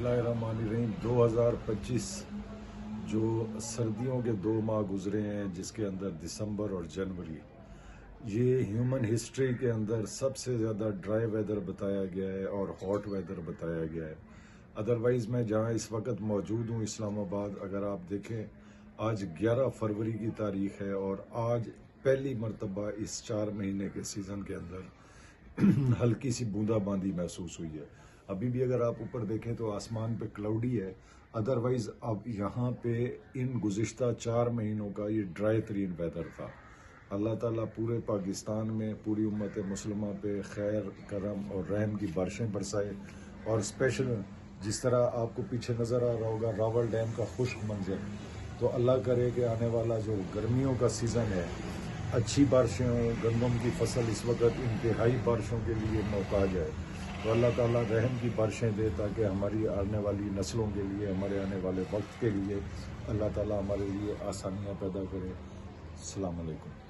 बिस्मिल्लाहिर्रहमानिर्रहीम। 2025 जो सर्दियों के 2 माह गुजरे हैं, जिसके अंदर दिसंबर और जनवरी, ये ह्यूमन हिस्ट्री के अंदर सबसे ज़्यादा ड्राई वेदर बताया गया है और हॉट वेदर बताया गया है। अदरवाइज़ मैं जहाँ इस वक्त मौजूद हूँ इस्लामाबाद, अगर आप देखें आज 11 फरवरी की तारीख है और आज पहली मरतबा इस 4 महीने के सीज़न के अंदर हल्की सी बूंदाबांदी महसूस हुई है। अभी भी अगर आप ऊपर देखें तो आसमान पे क्लाउडी है। अदरवाइज़ अब यहाँ पे इन गुज़िश्ता 4 महीनों का ये ड्राई तरीन वेदर था। अल्लाह ताला पूरे पाकिस्तान में पूरी उम्मत मुस्लिमा पे खैर, करम और रहम की बारिशें बरसाए। और स्पेशल जिस तरह आपको पीछे नज़र आ रहा होगा रावल डैम का खुश्क मंजर, तो अल्लाह करे कि आने वाला जो गर्मियों का सीज़न है अच्छी बारिशें हों। गंदम की फसल इस वक्त इंतहाई बारिशों के लिए मोहताज है, तो अल्लाह ताला रहम की बारिशें दे ताकि हमारी आने वाली नस्लों के लिए, हमारे आने वाले वक्त के लिए अल्लाह ताला हमारे लिए आसानियाँ पैदा करे। अस्सलाम वालेकुम।